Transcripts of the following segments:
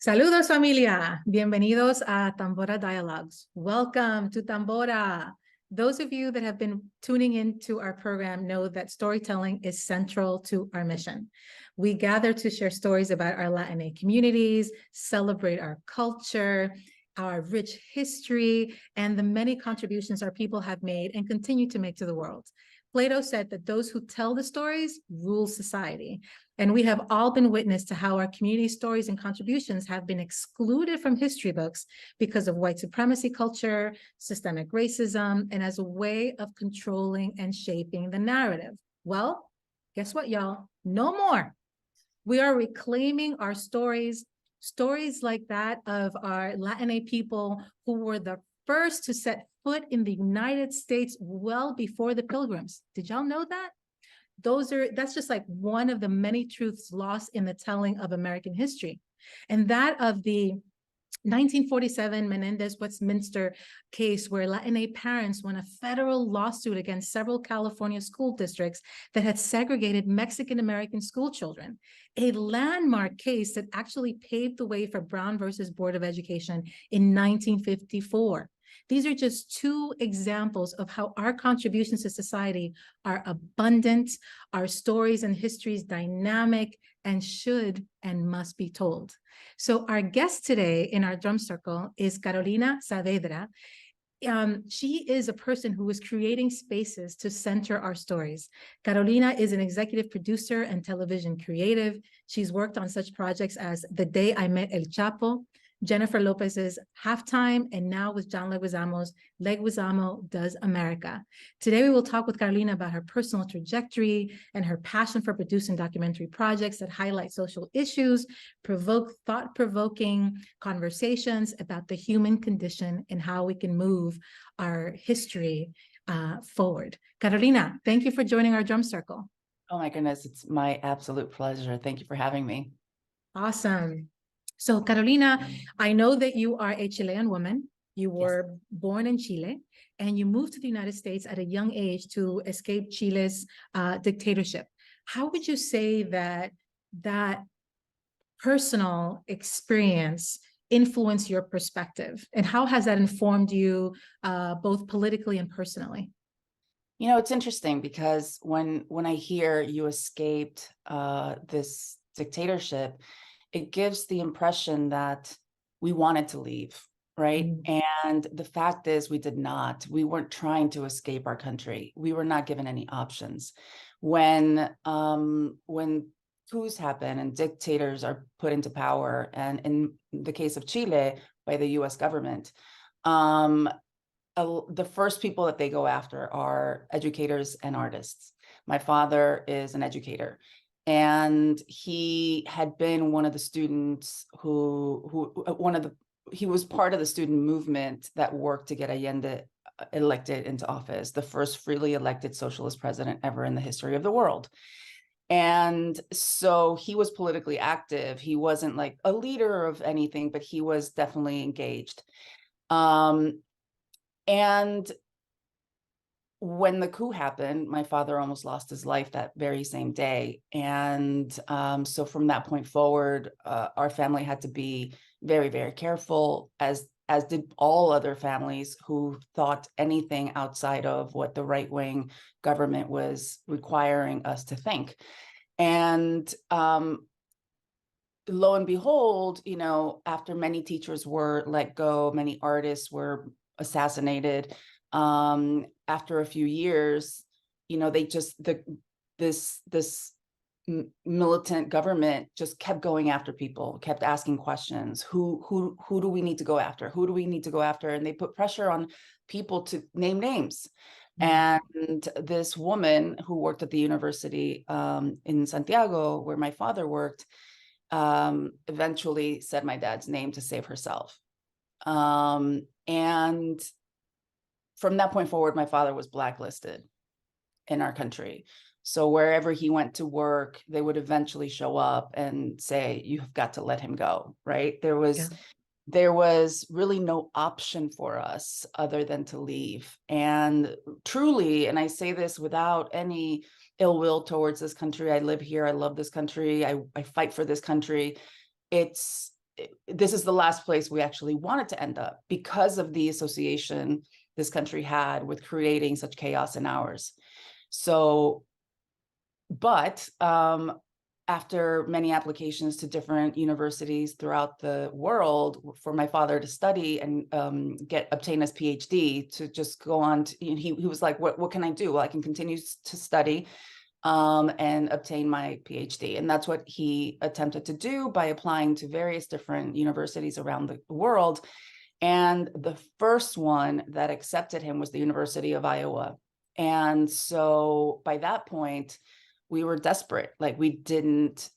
Saludos familia, bienvenidos a Tambora Dialogues. Welcome to Tambora. Those of you that have been tuning into our program know that storytelling is central to our mission. We gather to share stories about our Latin communities, celebrate our culture, our rich history, and the many contributions our people have made and continue to make to the world. Plato said that those who tell the stories rule society. And we have all been witness to how our community stories and contributions have been excluded from history books because of white supremacy culture, systemic racism, and as a way of controlling and shaping the narrative. Well, guess what, y'all? No more. We are reclaiming our stories like that of our Latin people who were the first to set foot in the United States well before the Pilgrims. Did y'all know that? That's just like one of the many truths lost in the telling of American history. And that of the 1947 Menendez-Westminster case where Latinx parents won a federal lawsuit against several California school districts that had segregated Mexican-American school children, a landmark case that actually paved the way for Brown versus Board of Education in 1954. These are just two examples of how our contributions to society are abundant, our stories and histories dynamic, and should and must be told. So our guest today in our drum circle is Carolina Saavedra. She is a person who is creating spaces to center our stories. Carolina is an executive producer and television creative. She's worked on such projects as The Day I Met El Chapo, Jennifer Lopez's Halftime, and now with John Leguizamo's Leguizamo Does America. Today, we will talk with Carolina about her personal trajectory and her passion for producing documentary projects that highlight social issues, provoke thought-provoking conversations about the human condition and how we can move our history forward. Carolina, thank you for joining our drum circle. Oh my goodness, it's my absolute pleasure. Thank you for having me. Awesome. So Carolina, I know that you are a Chilean woman. You were born in Chile and you moved to the United States at a young age to escape Chile's dictatorship. How would you say that personal experience influenced your perspective? And how has that informed you both politically and personally? You know, it's interesting because when I hear you escaped this dictatorship, it gives the impression that we wanted to leave, right? And the fact is we did not. We weren't trying to escape our country. We were not given any options. When coups happen and dictators are put into power, and in the case of Chile, by the US government, the first people that they go after are educators and artists. My father is an educator. And he had been one of the students he was part of the student movement that worked to get Allende elected into office, the first freely elected socialist president ever in the history of the world. And so he was politically active. He wasn't like a leader of anything, but he was definitely engaged. And when the coup happened, my father almost lost his life that very same day. And so from that point forward, our family had to be very, very careful, as did all other families who thought anything outside of what the right-wing government was requiring us to think. And lo and behold, you know, after many teachers were let go, many artists were assassinated, after a few years, you know, they just this militant government just kept going after people, kept asking questions. Who do we need to go after? Who do we need to go after? And they put pressure on people to name names. And this woman who worked at the university in Santiago, where my father worked, eventually said my dad's name to save herself. And from that point forward, my father was blacklisted in our country. So wherever he went to work, they would eventually show up and say, you've got to let him go, right? There was really no option for us other than to leave. And truly, and I say this without any ill will towards this country, I live here, I love this country, I fight for this country. It's this is the last place we actually wanted to end up because of the association this country had with creating such chaos in ours. So, but after many applications to different universities throughout the world for my father to study and obtain his PhD, to just go on to, he was like, what can I do? Well, I can continue to study and obtain my PhD. And that's what he attempted to do by applying to various different universities around the world. And the first one that accepted him was the University of Iowa. And so by that point, we were desperate. Like we didn't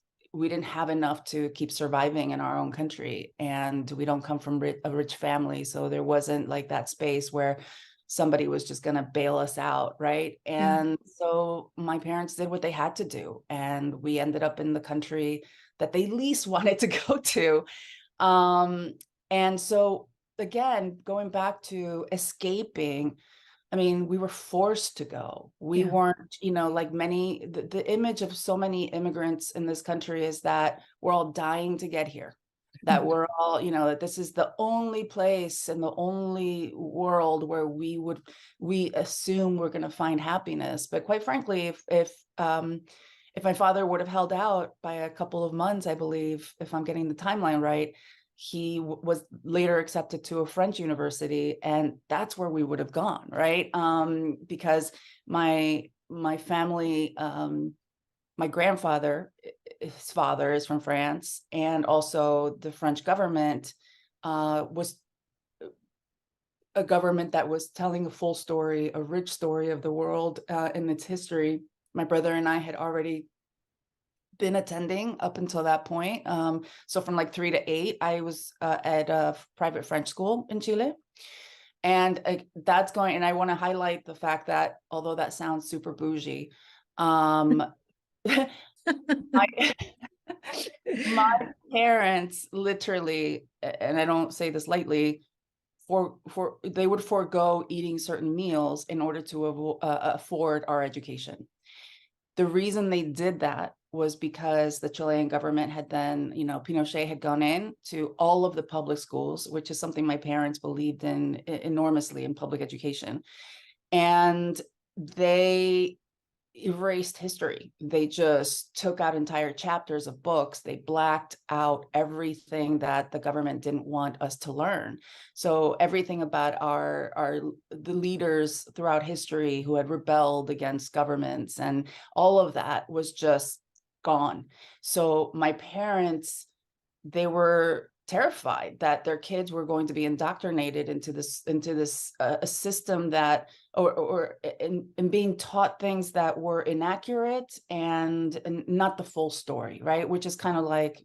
have enough to keep surviving in our own country. And we don't come from a rich family. So there wasn't like that space where somebody was just going to bail us out. Right. And so my parents did what they had to do. And we ended up in the country that they least wanted to go to. And so again, going back to escaping, I mean, we were forced to go. We weren't, like the image of so many immigrants in this country is that we're all dying to get here, that we're all, that this is the only place and the only world where we assume we're going to find happiness. But quite frankly, if my father would have held out by a couple of months, I believe, if I'm getting the timeline right, he was later accepted to a French university, and that's where we would have gone, right? Because my family, my grandfather, his father is from France, and also the French government was a government that was telling a full story, a rich story of the world in its history. My brother and I had already been attending up until that point. So from like 3 to 8, I was at a private French school in Chile. And that's going, and I want to highlight the fact that although that sounds super bougie, my, my parents literally, and I don't say this lightly, they would forego eating certain meals in order to afford our education. The reason they did that was because the Chilean government had then, Pinochet had gone in to all of the public schools, which is something my parents believed in enormously, in public education. And they erased history. They just took out entire chapters of books. They blacked out everything that the government didn't want us to learn. So everything about the leaders throughout history who had rebelled against governments and all of that was just gone. So my parents, they were terrified that their kids were going to be indoctrinated into this a system that or in being taught things that were inaccurate and not the full story, right? Which is kind of like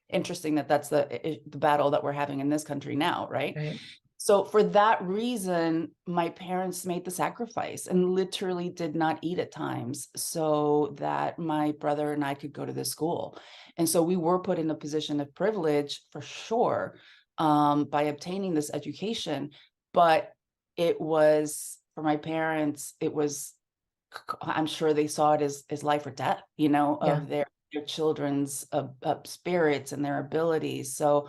interesting that that's the battle that we're having in this country now, right? So for that reason, my parents made the sacrifice and literally did not eat at times so that my brother and I could go to this school. And so we were put in a position of privilege for sure by obtaining this education. But it was, for my parents, it was, I'm sure they saw it as life or death, of their children's spirits and their abilities. So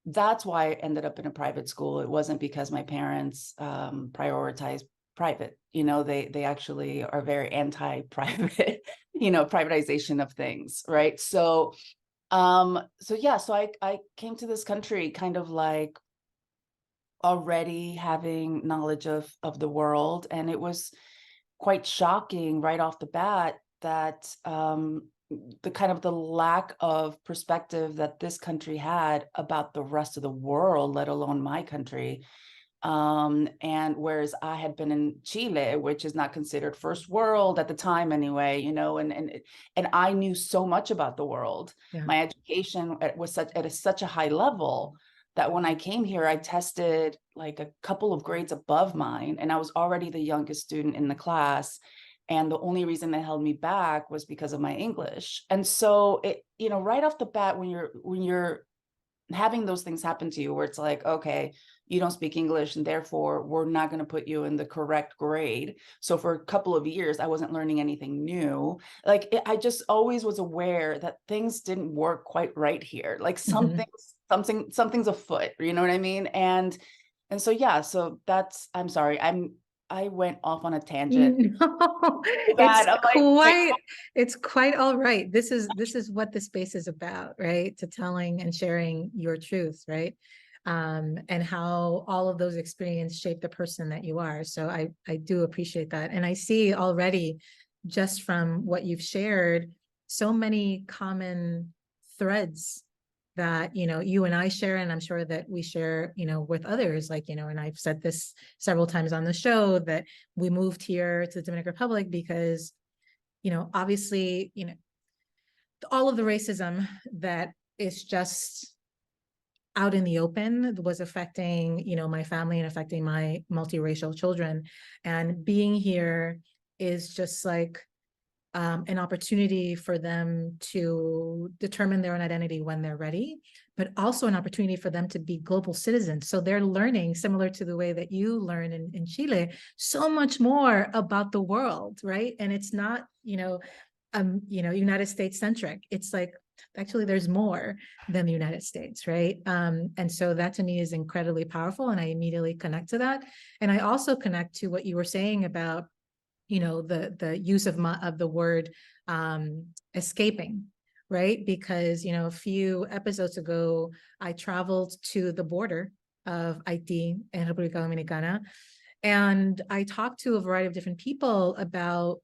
that's why I ended up in a private school. It wasn't because my parents prioritized private. They actually are very anti-private, privatization of things, right? So I came to this country kind of like already having knowledge of the world, and it was quite shocking right off the bat that the lack of perspective that this country had about the rest of the world, let alone my country. And whereas I had been in Chile, which is not considered first world at the time anyway, and I knew so much about the world. My education was such a high level that when I came here, I tested like a couple of grades above mine, and I was already the youngest student in the class. And the only reason they held me back was because of my English. And so right off the bat, when you're having those things happen to you, where it's like, okay, you don't speak English, and therefore we're not going to put you in the correct grade. So for a couple of years, I wasn't learning anything new. I just always was aware that things didn't work quite right here. Like something's something's afoot, you know what I mean? And so yeah, so that's, I'm sorry, I went off on a tangent. No, Bad. I'm like, wait, it's quite all right. This is what the space is about, right? To telling and sharing your truth, right? And how all of those experiences shape the person that you are. So I do appreciate that. And I see already, just from what you've shared, so many common threads that, you and I share, and I'm sure that we share, with others, like, and I've said this several times on the show, that we moved here to the Dominican Republic because, obviously, all of the racism that is just out in the open was affecting, my family and affecting my multiracial children. And being here is just like an opportunity for them to determine their own identity when they're ready, but also an opportunity for them to be global citizens. So they're learning, similar to the way that you learn in Chile, so much more about the world, right? And it's not, United States centric. It's like, actually, there's more than the United States, right? And so that to me is incredibly powerful, and I immediately connect to that. And I also connect to what you were saying about, the use of the word escaping, right? Because, a few episodes ago, I traveled to the border of Haiti and República Dominicana, and I talked to a variety of different people about,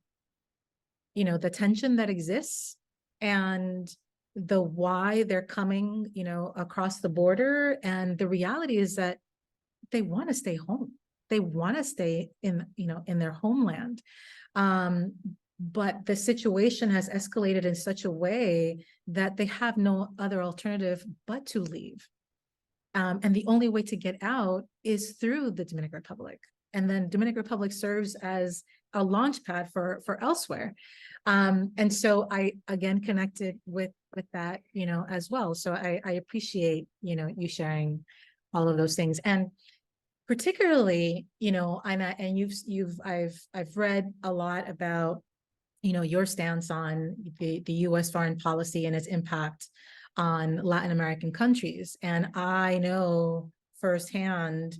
the tension that exists and the why they're coming, across the border. And the reality is that they want to stay home. They want to stay in their homeland. But the situation has escalated in such a way that they have no other alternative but to leave. And the only way to get out is through the Dominican Republic. And then Dominican Republic serves as a launch pad for elsewhere. And so I again connected with that, as well. So I appreciate, you sharing all of those things. And particularly, and I've read a lot about, your stance on the US foreign policy and its impact on Latin American countries. And I know firsthand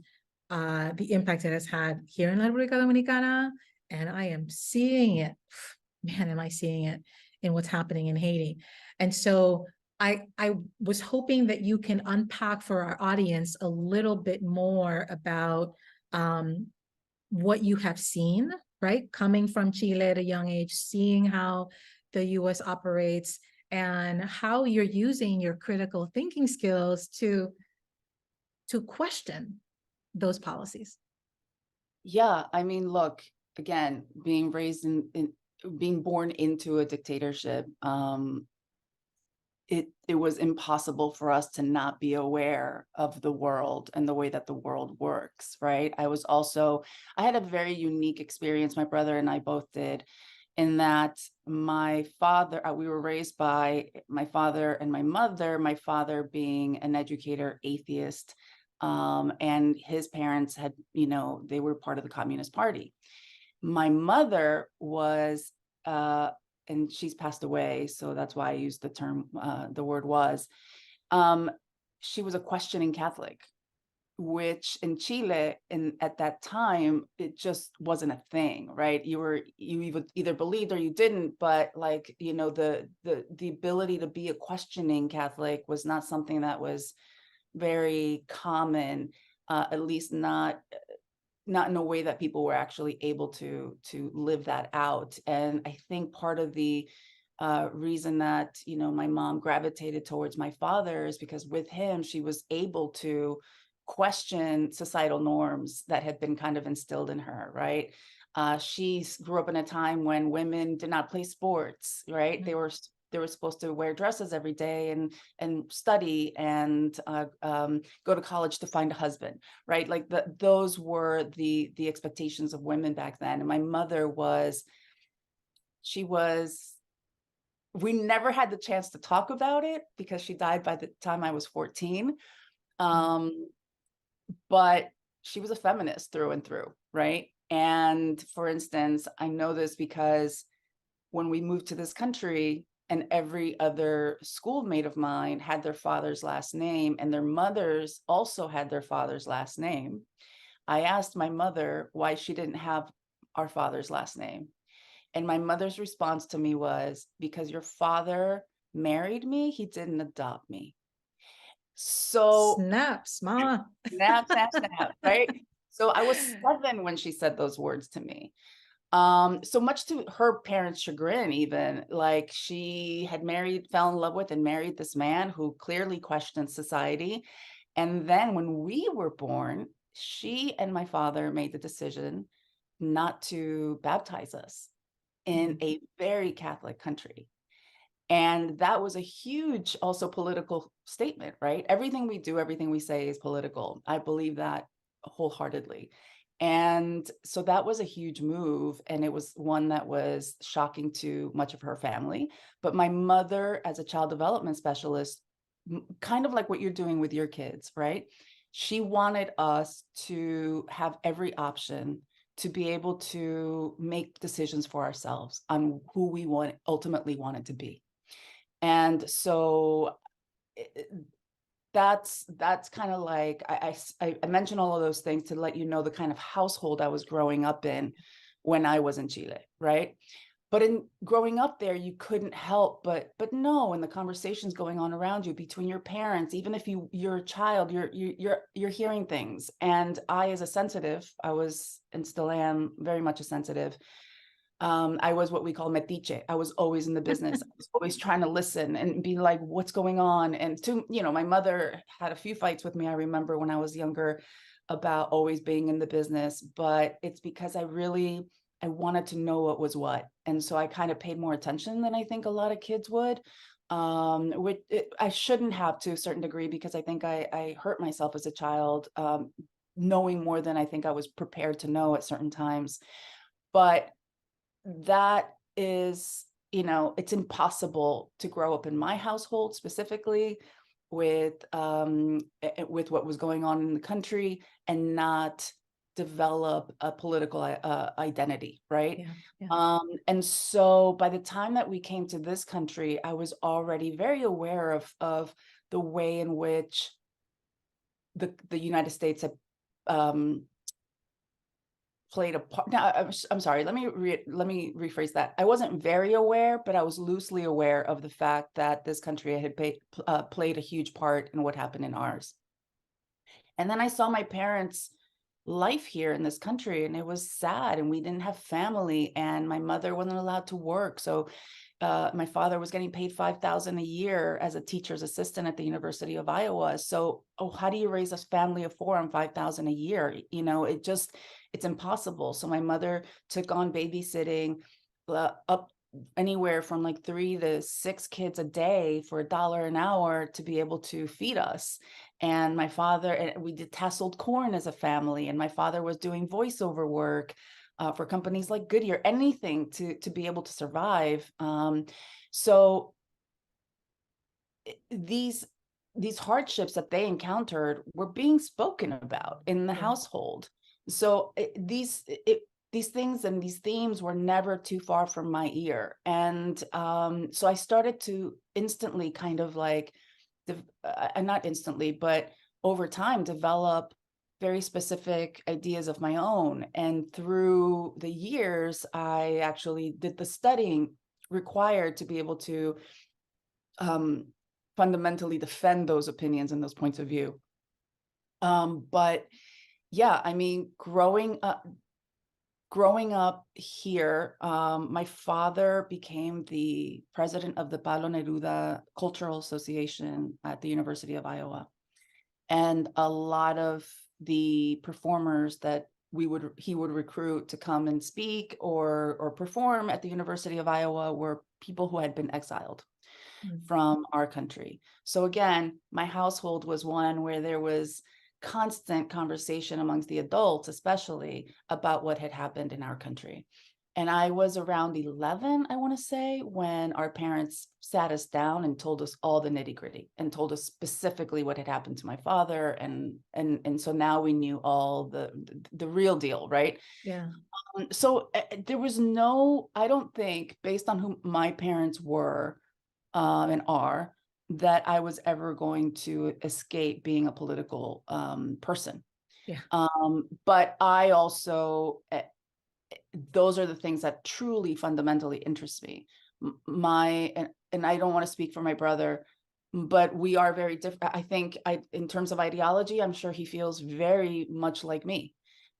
the impact it has had here in La República Dominicana, and I am seeing it. Man, am I seeing it in what's happening in Haiti. And so I was hoping that you can unpack for our audience a little bit more about what you have seen, right? Coming from Chile at a young age, seeing how the US operates, and how you're using your critical thinking skills to question those policies. yeah, I mean, look, again, being raised in being born into a dictatorship, it was impossible for us to not be aware of the world and the way that the world works, right? I had a very unique experience, my brother and I both did, in that my father, we were raised by my father and my father being an educator, atheist, and his parents had, they were part of the Communist Party. My mother was, and she's passed away, so that's why I used the term, the word was, um, she was a questioning Catholic, which in Chile, at that time, it just wasn't a thing, right? You either believed or you didn't, but like, the ability to be a questioning Catholic was not something that was very common, at least not in a way that people were actually able to live that out. And I think part of the reason that, my mom gravitated towards my father is because with him, she was able to question societal norms that had been kind of instilled in her, right? She grew up in a time when women did not play sports, right? Mm-hmm. They were supposed to wear dresses every day and study and go to college to find a husband, right? Like those were the expectations of women back then. And my mother we never had the chance to talk about it because she died by the time I was 14. But she was a feminist through and through, right? And for instance, I know this because when we moved to this country and every other schoolmate of mine had their father's last name, and their mothers also had their father's last name. I asked my mother why she didn't have our father's last name. And my mother's response to me was, because your father married me, he didn't adopt me. So Snaps, mama. snap, snap, snap, right? So I was 7 when she said those words to me. So much to her parents' chagrin, even, like, she had fell in love with and married this man who clearly questioned society. And then when we were born, she and my father made the decision not to baptize us in a very Catholic country. And that was a huge also political statement, right? Everything we do, everything we say is political. I believe that wholeheartedly. And so that was a huge move. And it was one that was shocking to much of her family. But my mother, as a child development specialist, kind of like what you're doing with your kids, right? She wanted us to have every option to be able to make decisions for ourselves on who we ultimately wanted to be. And so that's kind of like, I mention all of those things to let you know the kind of household I was growing up in when I was in Chile, right? But in growing up there, you couldn't help but know, and the conversations going on around you between your parents, even if you're a child, you're hearing things. And I, as a sensitive, I was and still am very much a sensitive. I was what we call metiche. I was always in the business. I was always trying to listen and be like, what's going on? And my mother had a few fights with me, I remember, when I was younger, about always being in the business. But it's because I wanted to know what was what. And so I kind of paid more attention than I think a lot of kids would. I shouldn't have, to a certain degree, because I think I hurt myself as a child, knowing more than I think I was prepared to know at certain times. But that is, it's impossible to grow up in my household specifically with what was going on in the country and not develop a political identity, right? Yeah. And so by the time that we came to this country, I was already very aware of the way in which the United States had played a part. Now, I'm sorry. Let me rephrase that. I wasn't very aware, but I was loosely aware of the fact that this country had played a huge part in what happened in ours. And then I saw my parents' life here in this country, and it was sad. And we didn't have family, and my mother wasn't allowed to work. So my father was getting paid $5,000 a year as a teacher's assistant at the University of Iowa. So, how do you raise a family of 4 on $5,000 a year? It's impossible. So my mother took on babysitting up anywhere from like 3 to 6 kids a day for $1 an hour to be able to feed us. And my father, and we did tasseled corn as a family, and my father was doing voiceover work for companies like Goodyear, anything to be able to survive. So these hardships that they encountered were being spoken about in the household. So these things and these themes were never too far from my ear. And so I started to instantly kind of like, not instantly, but over time, develop very specific ideas of my own. And through the years, I actually did the studying required to be able to fundamentally defend those opinions and those points of view. But yeah, I mean, growing up here, my father became the president of the Palo Neruda Cultural Association at the University of Iowa. And a lot of the performers that he would recruit to come and speak or perform at the University of Iowa were people who had been exiled from our country. So again, my household was one where there was constant conversation amongst the adults, especially, about what had happened in our country. And I was around 11, I want to say, when our parents sat us down and told us all the nitty-gritty and told us specifically what had happened to my father. And so now we knew all the real deal, right? Yeah. So there was no, I don't think, based on who my parents were, and are, that I was ever going to escape being a political person. Yeah. But I also, those are the things that truly fundamentally interest me. My and I don't want to speak for my brother, but we are very different. I think in terms of ideology, I'm sure he feels very much like me,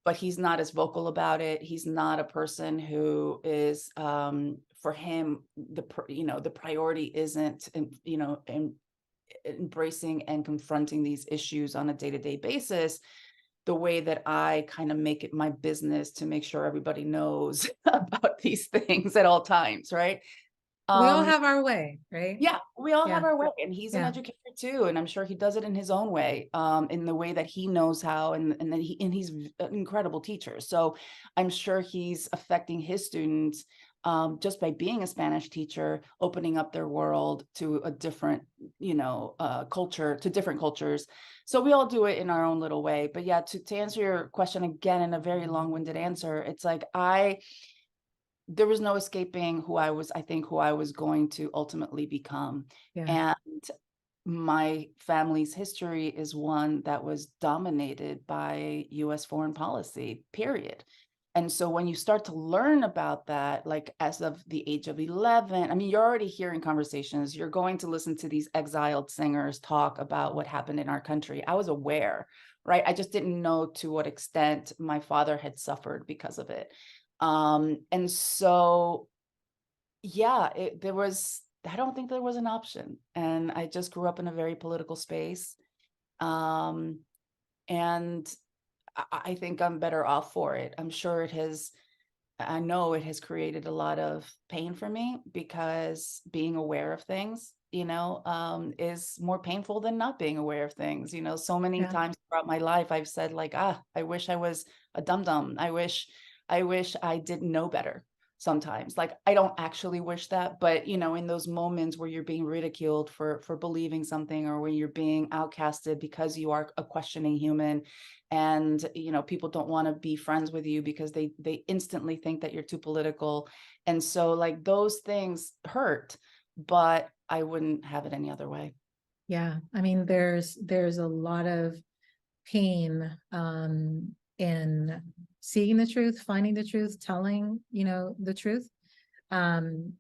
but he's not as vocal about it. He's not a person who is, for him, the priority isn't, embracing and confronting these issues on a day-to-day basis the way that I kind of make it my business to make sure everybody knows about these things at all times, right? We all Um, have our way, right? yeah, we all have Yeah. our way, and he's an Yeah. educator too, and I'm sure he does it in his own way, in the way that he knows how, and then he's an incredible teacher. So I'm sure he's affecting his students, just by being a Spanish teacher, opening up their world to a different, culture, to different cultures. So we all do it in our own little way. But yeah, to answer your question again in a very long-winded answer, it's like there was no escaping I think who I was going to ultimately become. Yeah. And my family's history is one that was dominated by US foreign policy, period. And so when you start to learn about that, like as of the age of 11, I mean, you're already hearing conversations, you're going to listen to these exiled singers talk about what happened in our country. I was aware, right? I just didn't know to what extent my father had suffered because of it. And so, yeah, I don't think there was an option. And I just grew up in a very political space. Um, and I think I'm better off for it. I know it has created a lot of pain for me because being aware of things, is more painful than not being aware of things. So many Yeah. times throughout my life, I've said like, I wish I was a dum-dum. I wish I didn't know better sometimes. Like, I don't actually wish that, but in those moments where you're being ridiculed for believing something, or when you're being outcasted because you are a questioning human, and people don't want to be friends with you because they instantly think that you're too political, and so like those things hurt, but I wouldn't have it any other way. Yeah. I mean, there's a lot of pain in seeing the truth, finding the truth, telling, the truth. Um,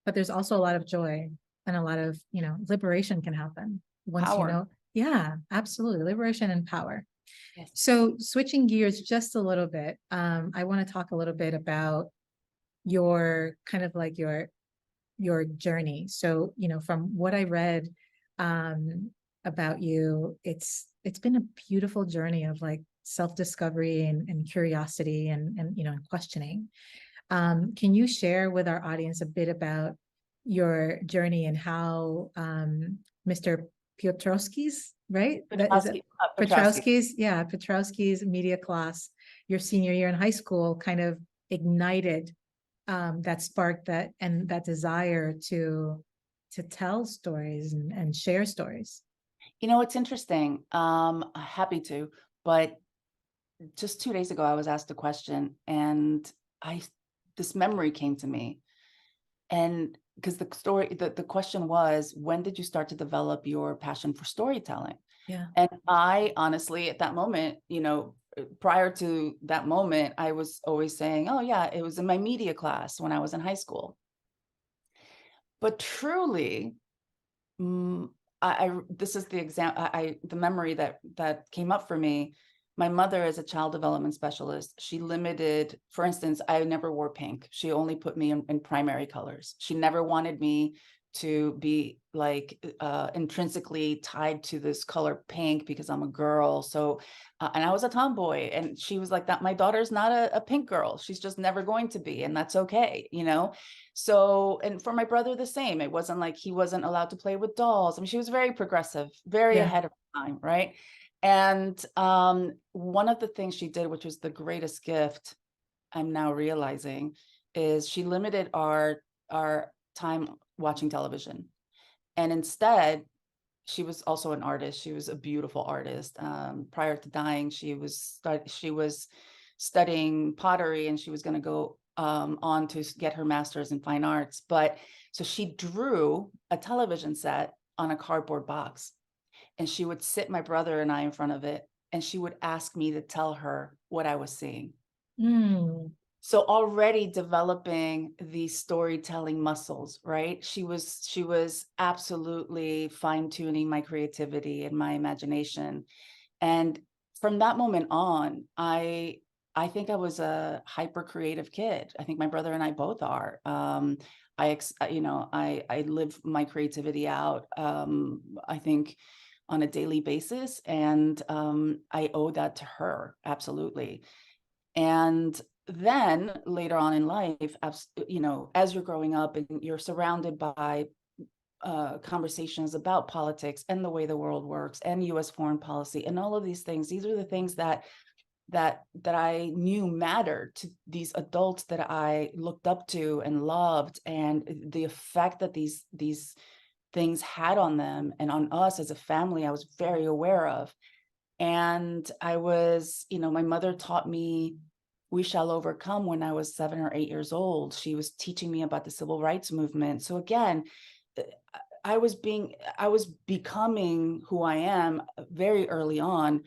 but there's also a lot of joy and a lot of, liberation can happen once Power. yeah, absolutely. Liberation and power. Yes. So switching gears just a little bit, I want to talk a little bit about your kind of like your journey. So, from what I read um about you, it's been a beautiful journey of like self-discovery and curiosity and questioning. Can you share with our audience a bit about your journey and how Mr. Piotrowski's, right? That is it. Petrowski. Yeah, Petrowski's media class, your senior year in high school, kind of ignited that spark and that desire to tell stories and share stories. It's interesting. Happy to, but just 2 days ago, I was asked a question, and I this memory came to me. And because the question was, when did you start to develop your passion for storytelling? Yeah. And I honestly, at that moment, prior to that moment, I was always saying, oh, yeah, it was in my media class when I was in high school. But truly, mm, this is the the memory that came up for me. My mother, as a child development specialist, she limited, for instance, I never wore pink. She only put me in primary colors. She never wanted me to be like intrinsically tied to this color pink because I'm a girl. So, and I was a tomboy, and she was like that. My daughter's not a pink girl. She's just never going to be, and that's okay. So, and for my brother, the same. It wasn't like he wasn't allowed to play with dolls. I mean, she was very progressive, very Yeah. ahead of her time, right? And one of the things she did, which was the greatest gift, I'm now realizing, is she limited our time watching television. And instead, she was also an artist. She was a beautiful artist. Prior to dying, she was studying pottery, and she was going to go on to get her master's in fine arts. But so she drew a television set on a cardboard box, and she would sit my brother and I in front of it, and she would ask me to tell her what I was seeing. Mm. So already developing these storytelling muscles, right? She was absolutely fine-tuning my creativity and my imagination. And from that moment on, I think I was a hyper creative kid. I think my brother and I both are. I live my creativity out. I think on a daily basis, and I owe that to her, absolutely. And then later on in life, as you're growing up and you're surrounded by conversations about politics and the way the world works and U.S. foreign policy and all of these things. These are the things that I knew mattered to these adults that I looked up to and loved, and the effect that these things had on them and on us as a family, I was very aware of. And I was, my mother taught me "We Shall Overcome" when I was 7 or 8 years old. She was teaching me about the civil rights movement. So again, uh, I was becoming who I am very early on.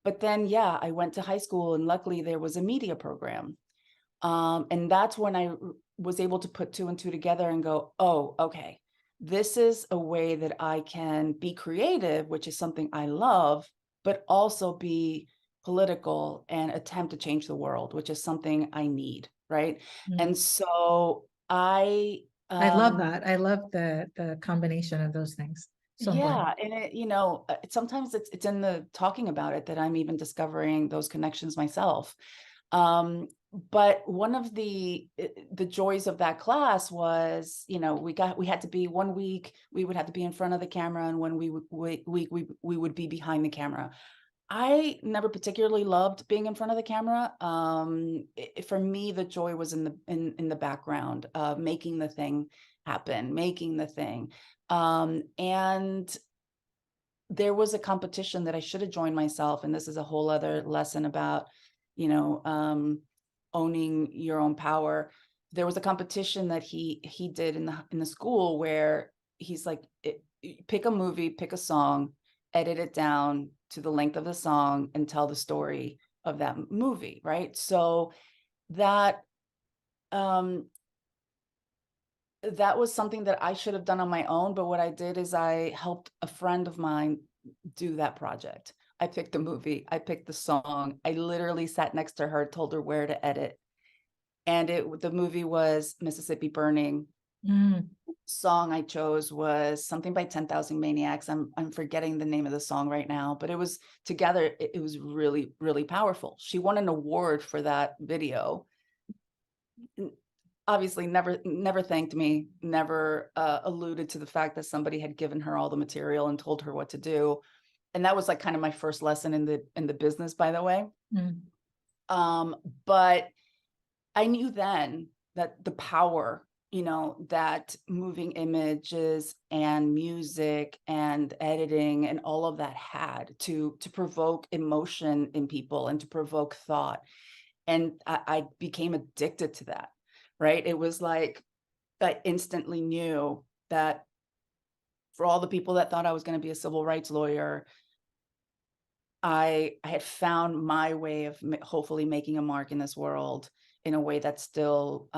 But then, yeah, I went to high school, and luckily there was a media program. And that's when I was able to put two and two together and go, oh, okay, this is a way that I can be creative, which is something I love, but also be political and attempt to change the world, which is something I need, right? Mm. And so I I love that. I love the combination of those things. So important. yeah, and sometimes it's in the talking about it that I'm even discovering those connections myself. Um, but one of the joys of that class was, we had to be 1 week, we would have to be in front of the camera, and 1 week we would be behind the camera. I never particularly loved being in front of the camera. For me, the joy was in the background, making the thing happen, making the thing. And there was a competition that I should have joined myself, and this is a whole other lesson about, you know, um, owning your own power. There was a competition that he did in the school where he's like, pick a movie, pick a song, edit it down to the length of the song, and tell the story of that movie, right? So that um that was something that I should have done on my own, but what I did is I helped a friend of mine do that project. I picked the movie, I picked the song, I literally sat next to her, told her where to edit, and the movie was Mississippi Burning. Mm. Song I chose was something by 10,000 Maniacs. I'm forgetting the name of the song right now, but it was together, it was really, really powerful. She won an award for that video. Obviously never thanked me, never alluded to the fact that somebody had given her all the material and told her what to do. And that was like kind of my first lesson in the business, by the way. Mm. But I knew then that the power, that moving images and music and editing and all of that had to provoke emotion in people and to provoke thought. And I became addicted to that, right? It was like I instantly knew that for all the people that thought I was going to be a civil rights lawyer, I had found my way of hopefully making a mark in this world in a way that still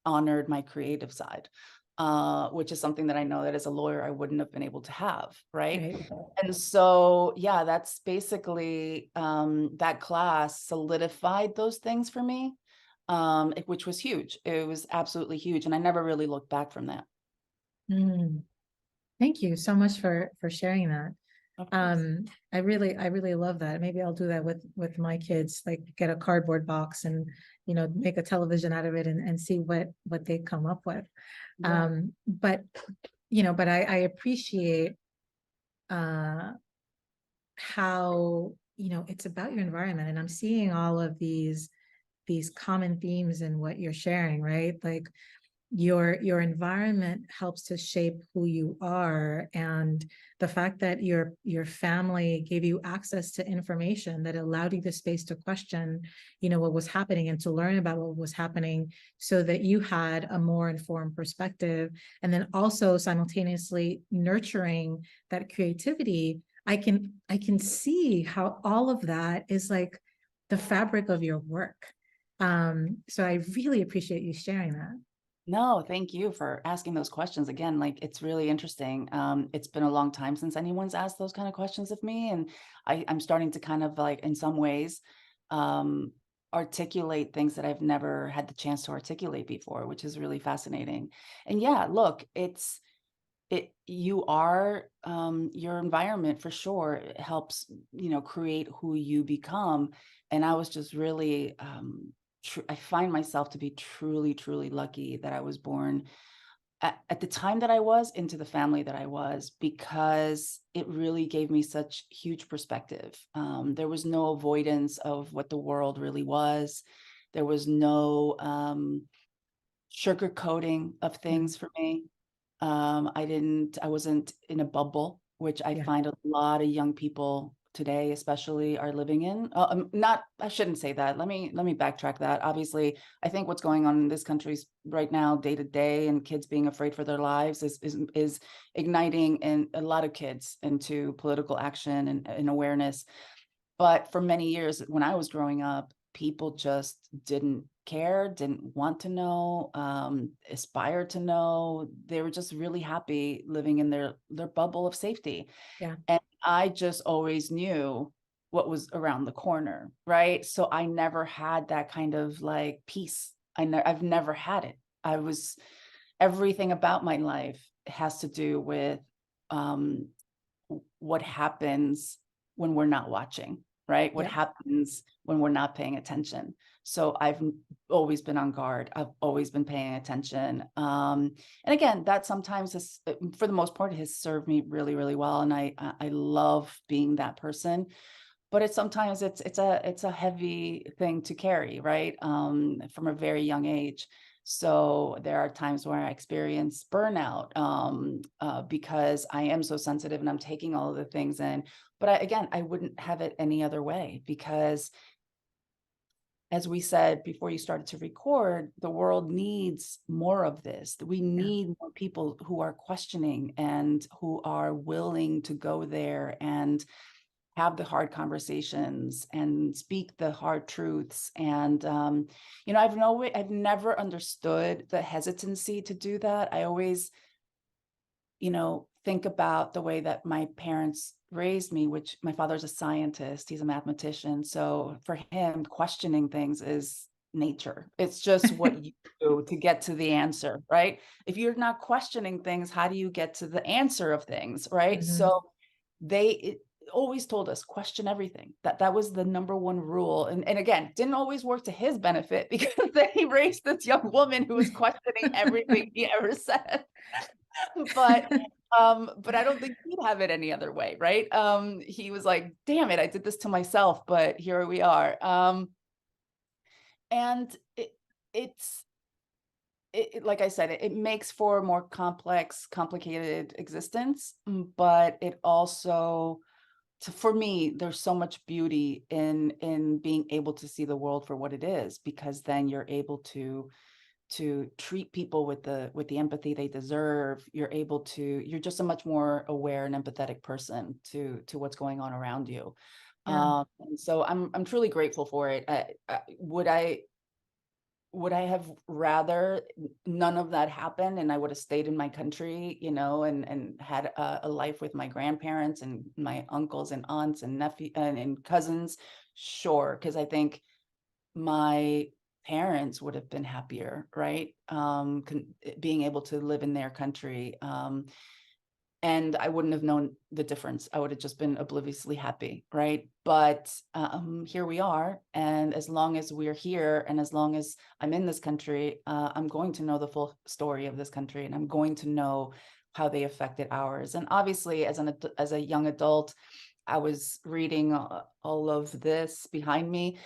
honored my creative side, which is something that I know that as a lawyer I wouldn't have been able to have, right? Right. And so, yeah, that's basically that class solidified those things for me, which was huge. It was absolutely huge, and I never really looked back from that. Mm. Thank you so much for sharing that. Of course. I really love that. Maybe I'll do that with my kids, like get a cardboard box and, make a television out of it and see what they come up with. Yeah. But I appreciate how, it's about your environment. And I'm seeing all of these common themes in what you're sharing, right? Like your environment helps to shape who you are, and the fact that your family gave you access to information that allowed you the space to question, what was happening and to learn about what was happening, so that you had a more informed perspective, and then also simultaneously nurturing that creativity. I can see how all of that is like the fabric of your work. So I really appreciate you sharing that. No, thank you for asking those questions again. Like, it's really interesting. It's been a long time since anyone's asked those kind of questions of me, and I'm starting to kind of like, in some ways, um, articulate things that I've never had the chance to articulate before, which is really fascinating. And yeah, look, you are your environment for sure. It helps, create who you become. And I was just really I find myself to be truly, truly lucky that I was born at the time that I was, into the family that I was, because it really gave me such huge perspective. There was no avoidance of what the world really was. There was no sugarcoating of Yeah. things for me. I wasn't in a bubble, which I Yeah. find a lot of young people today, especially, are living in. Not, I shouldn't say that. Let me backtrack that. Obviously, I think what's going on in this country right now, day to day, and kids being afraid for their lives is igniting in a lot of kids into political action and awareness. But for many years when I was growing up, people just didn't care, didn't want to know, aspire to know. They were just really happy living in their bubble of safety. Yeah. And I just always knew what was around the corner, right? So I never had that kind of like peace. I've never had it. I was Everything about my life has to do with um what happens when we're not watching, right? What Yeah. happens when we're not paying attention. So always been on guard. I've always been paying attention. And again, that sometimes has, for the most part, has served me really, really well. And I love being that person. But sometimes it's a heavy thing to carry, right? From a very young age. So there are times where I experience burnout, because I am so sensitive and I'm taking all of the things in. But again, I wouldn't have it any other way, because as we said before you started to record, the world needs more of this. We Yeah. need more people who are questioning and who are willing to go there and have the hard conversations and speak the hard truths. And I've never understood the hesitancy to do that. I always, think about the way that my parents raised me, which my father's a scientist, he's a mathematician. So for him, questioning things is nature. It's just what you do to get to the answer, right? If you're not questioning things, how do you get to the answer of things, right? Mhm. So they always told us, question everything. That was the number one rule. And again, didn't always work to his benefit, because then he raised this young woman who was questioning everything he ever said. but but I don't think he'd have it any other way, right? He was like, damn it, I did this to myself, but here we are. And it's like I said, it makes for a more complex, complicated existence, but it also, for me, there's so much beauty in being able to see the world for what it is, because then you're able to treat people with the empathy they deserve. You're just a much more aware and empathetic person to what's going on around you. Yeah. And so I'm truly grateful for it. Would I have rather none of that happen, and I would have stayed in my country, and had a life with my grandparents and my uncles and aunts and nephew and cousins? Sure, because I think my parents would have been happier, right? Being able to live in their country. And I wouldn't have known the difference. I would have just been obliviously happy, right? But here we are, and as long as we're here, and as long as I'm in this country, I'm going to know the full story of this country, and I'm going to know how they affected ours. And obviously, as a young adult, I was reading all of this behind me,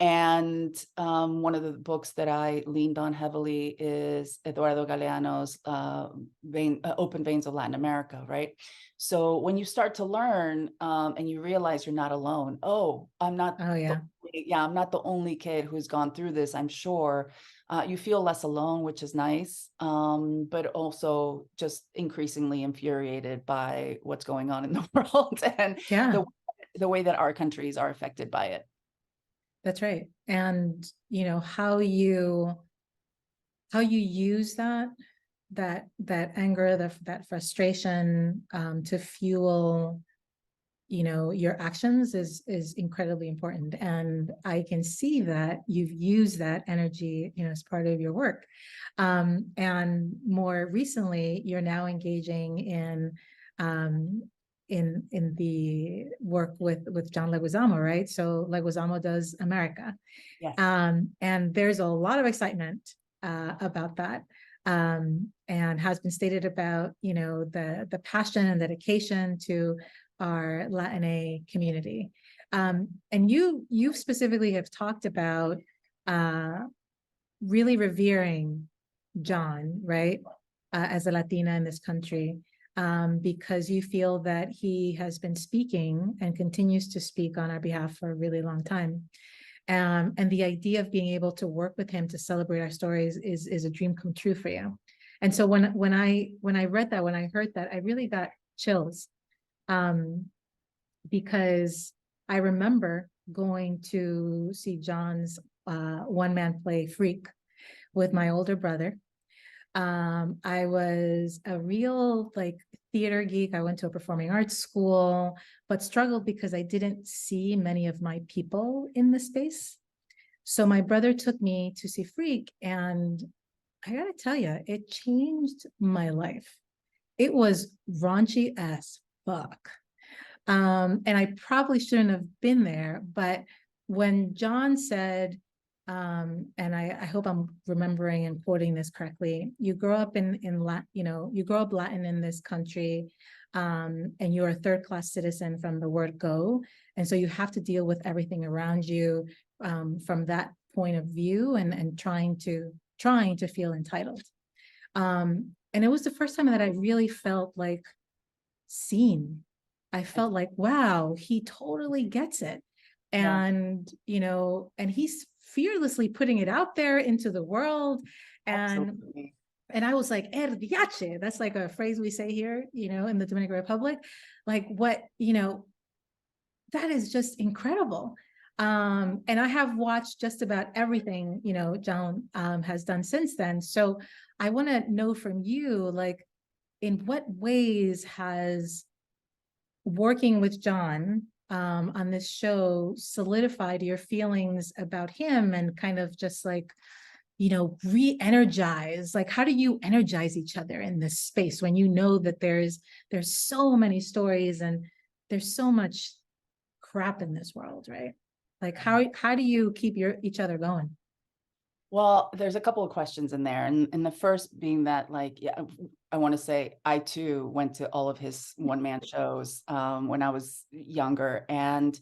And one of the books that I leaned on heavily is Eduardo Galeano's Open Veins of Latin America, right? So when you start to learn and you realize you're not alone, oh, I'm not, Oh, yeah. I'm not the only kid who's gone through this, I'm sure. You feel less alone, which is nice, but also just increasingly infuriated by what's going on in the world and Yeah. the way that our countries are affected by it. That's right. And how you use that anger, that frustration, to fuel, your actions is incredibly important. And I can see that you've used that energy, as part of your work. And more recently, you're now engaging in the work with John Leguizamo, right? So Leguizamo does America. Yes. And there's a lot of excitement about that, and has been stated about, the passion and dedication to our Latina community. And you specifically have talked about really revering John, right, as a Latina in this country, because you feel that he has been speaking and continues to speak on our behalf for a really long time. And the idea of being able to work with him to celebrate our stories is a dream come true for you. And so when I read that, when I heard that, I really got chills, because I remember going to see John's one-man play Freak with my older brother. I was a real theater geek. I went to a performing arts school, but struggled because I didn't see many of my people in the space. So my brother took me to see Freak, and I gotta tell you, it changed my life. It was raunchy as fuck. And I probably shouldn't have been there, but when John said, and I hope I'm remembering and quoting this correctly, you grow up in Latin, you grow up Latin in this country, and you're a third-class citizen from the word go. And so you have to deal with everything around you, from that point of view, and trying to feel entitled. And it was the first time that I really felt like seen. I felt like, wow, he totally gets it. Yeah. And, and he's fearlessly putting it out there into the world. And Absolutely. and I was like, diache. That's like a phrase we say here, in the Dominican Republic. Like that is just incredible. And I have watched just about everything, John has done since then. So I want to know from you, like, in what ways has working with John on this show solidified your feelings about him, and kind of just like, re-energize, like, how do you energize each other in this space when you know that there's so many stories and there's so much crap in this world, right? Like, how do you keep each other going? Well, there's a couple of questions in there. And the first being that, like, yeah, I want to say I too went to all of his one-man shows when I was younger. And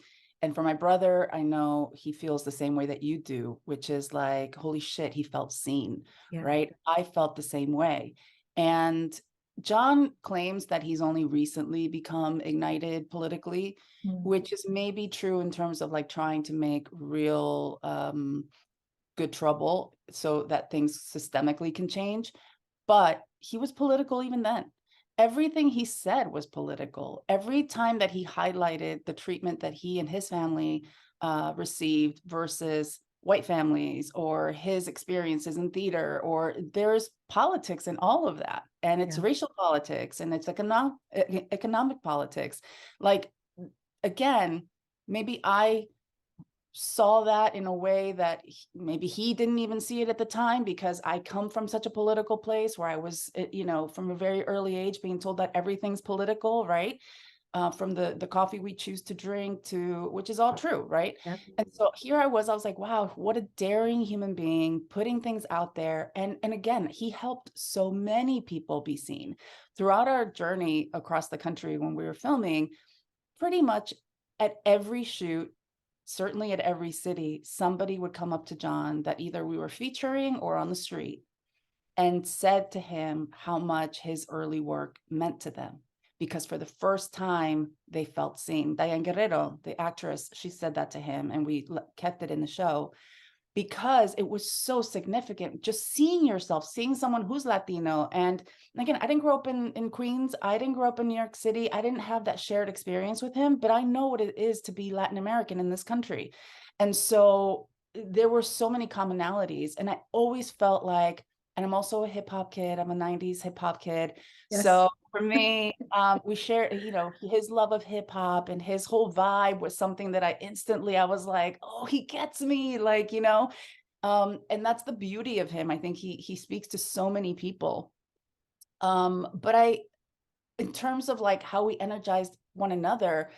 for my brother, I know he feels the same way that you do, which is like, holy shit, he felt seen, Yeah. right? I felt the same way. And John claims that he's only recently become ignited politically, which is maybe true in terms of like trying to make real good trouble so that things systemically can change. But he was political even then. Everything he said was political. Every time that he highlighted the treatment that he and his family received versus white families, or his experiences in theater, or there's politics in all of that. And it's racial politics, and it's economic politics. Like, again, maybe I saw that in a way that maybe he didn't even see it at the time, because I come from such a political place where I was, from a very early age being told that everything's political, right? From the coffee we choose to drink to, which is all true, right? Yep. And so here I was like, wow, what a daring human being, putting things out there. And again, he helped so many people be seen throughout our journey across the country. When we were filming, pretty much at every shoot, certainly at every city, somebody would come up to John that either we were featuring or on the street and said to him how much his early work meant to them. Because for the first time, they felt seen. Diane Guerrero, the actress, she said that to him, and we kept it in the show because it was so significant. Just seeing yourself, seeing someone who's Latino. And again, I didn't grow up in Queens. I didn't grow up in New York City. I didn't have that shared experience with him, but I know what it is to be Latin American in this country. And so there were so many commonalities. And I always felt like, and I'm also a hip hop kid. I'm a 90s hip hop kid. Yes. So for me, we shared, his love of hip hop and his whole vibe was something that I was like, oh, he gets me, like, and that's the beauty of him. I think he speaks to so many people. But in terms of like how we energized one another,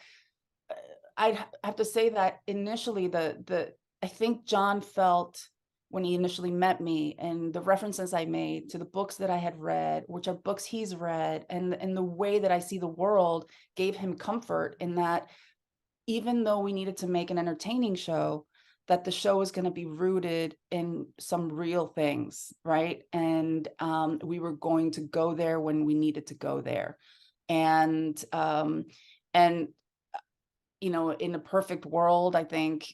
I'd have to say that initially I think John felt when he initially met me and the references I made to the books that I had read, which are books he's read, and the way that I see the world gave him comfort in that even though we needed to make an entertaining show, that the show was going to be rooted in some real things, right? And we were going to go there when we needed to go there. And in a perfect world, I think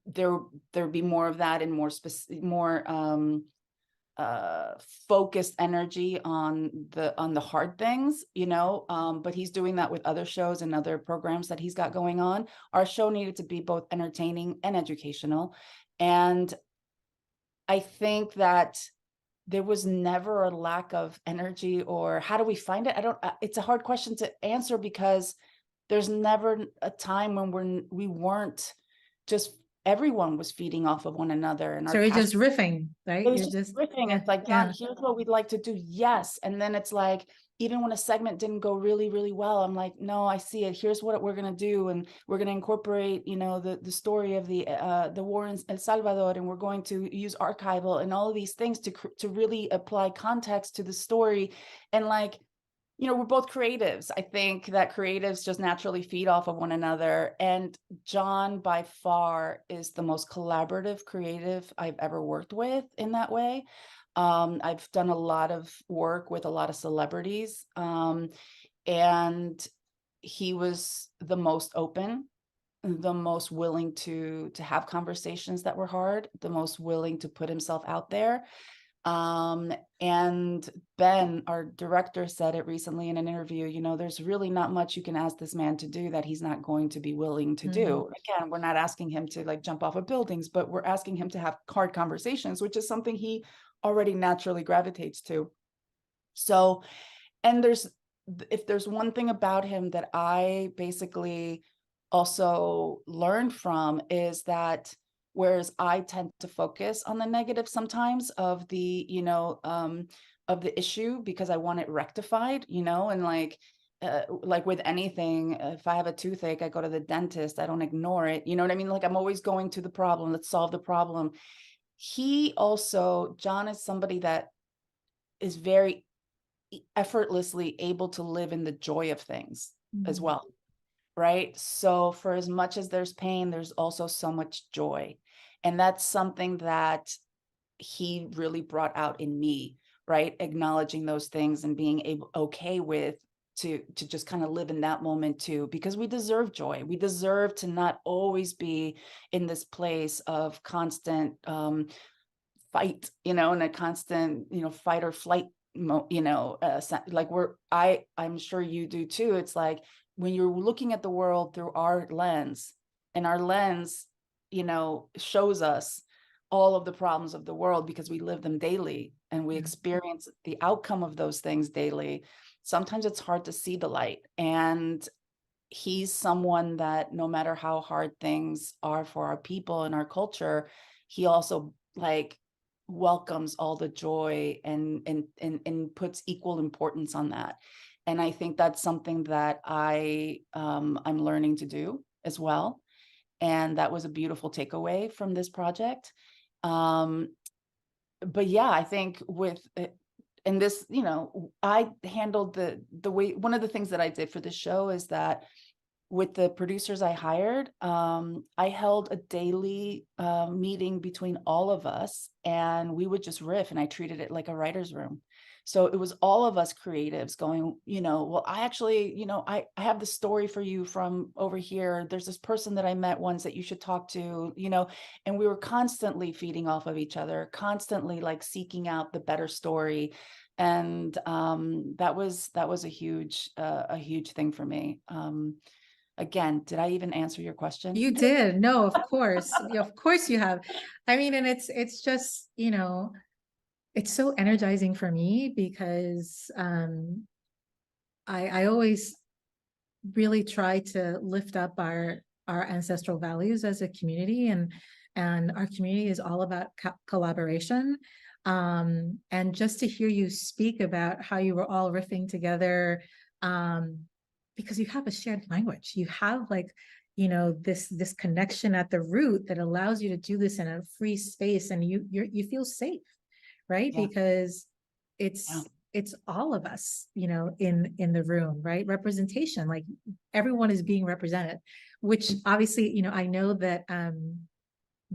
there'd be more of that and more focused energy on the hard things, but he's doing that with other shows and other programs that he's got going on. Our show needed to be both entertaining and educational. And I think that there was never a lack of energy, or how do we find it? It's a hard question to answer because there's never a time when we weren't just, everyone was feeding off of one another. And So you're just riffing, right? it was You're just just riffing. yeah, It's like, yeah. John, here's what we'd like to do. Yes. And then it's like, even when a segment didn't go really, really well, I'm like, no, I see it. Here's what we're going to do. And we're going to incorporate, the story of the war in El Salvador. And we're going to use archival and all of these things to really apply context to the story. And like, we're both creatives. I think that creatives just naturally feed off of one another. And John, by far, is the most collaborative creative I've ever worked with in that way. I've done a lot of work with a lot of celebrities. And he was the most open, the most willing to have conversations that were hard, the most willing to put himself out there. And Ben, our director, said it recently in an interview, there's really not much you can ask this man to do that he's not going to be willing to do. Again, we're not asking him to like jump off of buildings, but we're asking him to have hard conversations, which is something he already naturally gravitates to. So, and if there's one thing about him that I basically also learned from is that whereas I tend to focus on the negative sometimes of the, of the issue because I want it rectified, and like with anything, if I have a toothache, I go to the dentist, I don't ignore it. You know what I mean? Like I'm always going to the problem. Let's solve the problem. John is somebody that is very effortlessly able to live in the joy of things as well. Right. So for as much as there's pain, there's also so much joy. And that's something that he really brought out in me, right? Acknowledging those things and being okay with to just kind of live in that moment too, because we deserve joy. We deserve to not always be in this place of constant fight, and a constant, fight or flight, like I'm sure you do too. It's like, when you're looking at the world through our lens, and our lens, shows us all of the problems of the world because we live them daily and we experience the outcome of those things daily. Sometimes it's hard to see the light. And he's someone that no matter how hard things are for our people and our culture, he also like welcomes all the joy and puts equal importance on that. And I think that's something that I'm learning to do as well. And that was a beautiful takeaway from this project. But yeah, I think and this, I handled the way, one of the things that I did for the show is that with the producers I hired, I held a daily meeting between all of us, and we would just riff, and I treated it like a writer's room. So it was all of us creatives going, well, I actually, I have the story for you from over here. There's this person that I met once that you should talk to, and we were constantly feeding off of each other, constantly like seeking out the better story. And that was a huge thing for me. Again, did I even answer your question? You did. No, of course. Of course you have. I mean, and it's just, it's so energizing for me because I always really try to lift up our ancestral values as a community, and our community is all about collaboration. And just to hear you speak about how you were all riffing together, because you have a shared language, you have like, this connection at the root that allows you to do this in a free space, and you feel safe, right? Yeah. Because Yeah. it's all of us, in the room, right? Representation, like everyone is being represented, which obviously, I know that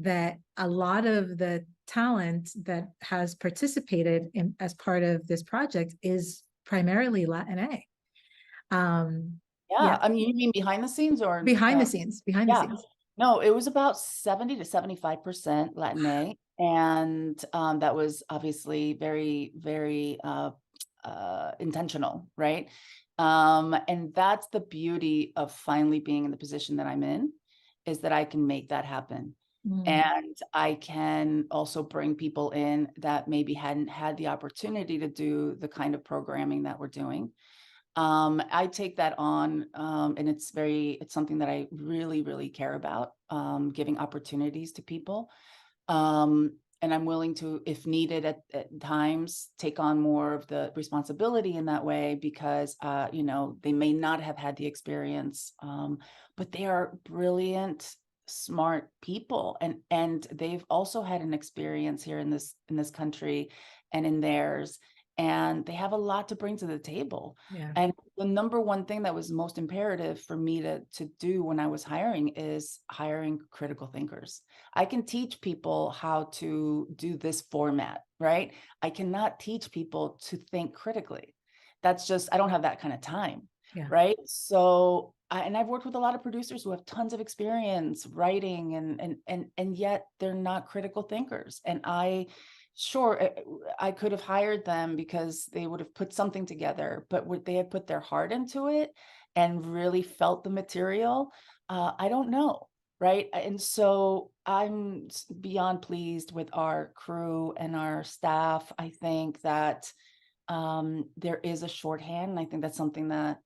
that a lot of the talent that has participated in as part of this project is primarily Latina. Yeah. Yeah, I mean, you mean behind the scenes or behind the scenes, behind the yeah. scenes. No, it was about 70 to 75% Latinx. And that was obviously very, very intentional, right? And that's the beauty of finally being in the position that I'm in, is that I can make that happen. Mm, And I can also bring people in that maybe hadn't had the opportunity to do the kind of programming that we're doing. I take that on, and it's something that I really, really care about, giving opportunities to people. And I'm willing to, if needed at times, take on more of the responsibility in that way, because, they may not have had the experience, but they are brilliant, smart people. And they've also had an experience here in this country and in theirs. And they have a lot to bring to the table. yeah. And the number one thing that was most imperative for me to do when I was hiring is hiring critical thinkers. I can teach people how to do this format, right? I cannot teach people to think critically. That's just, I don't have that kind of time, Yeah. right? So, and I've worked with a lot of producers who have tons of experience writing, and yet they're not critical thinkers. And sure, I could have hired them because they would have put something together, but would they have put their heart into it and really felt the material? I don't know. Right. And so I'm beyond pleased with our crew and our staff. I think that there is a shorthand. And I think that's something that,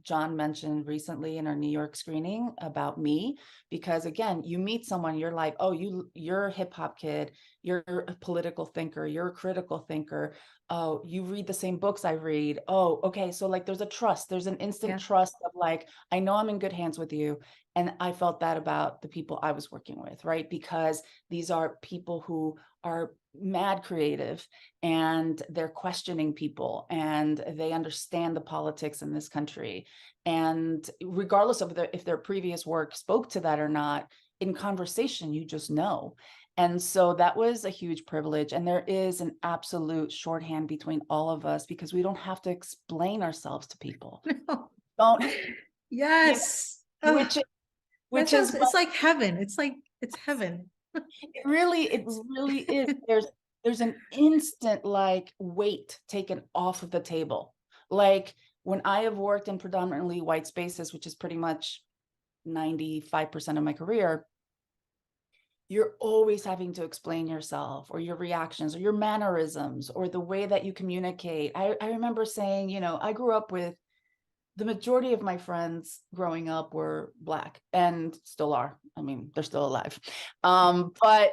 John mentioned recently in our New York screening about me, because again, you meet someone, you're like, oh, you're a hip hop kid, you're a political thinker, you're a critical thinker. Oh, you read the same books I read. Oh, okay. So like there's a trust, there's an instant Yeah. trust of like, I know I'm in good hands with you. And I felt that about the people I was working with, right? Because these are people who are mad creative, and they're questioning people, and they understand the politics in this country. And regardless of if their previous work spoke to that or not, in conversation, you just know. And so that was a huge privilege. And there is an absolute shorthand between all of us, because we don't have to explain ourselves to people. Don't, Yes. which That which is sounds, it's like heaven. It's heaven. it really is. There's an instant like weight taken off of the table. Like when I have worked in predominantly white spaces, which is pretty much 95% of my career, you're always having to explain yourself or your reactions or your mannerisms or the way that you communicate. I remember saying, I grew up with, the majority of my friends growing up were Black and still are. I mean, they're still alive. But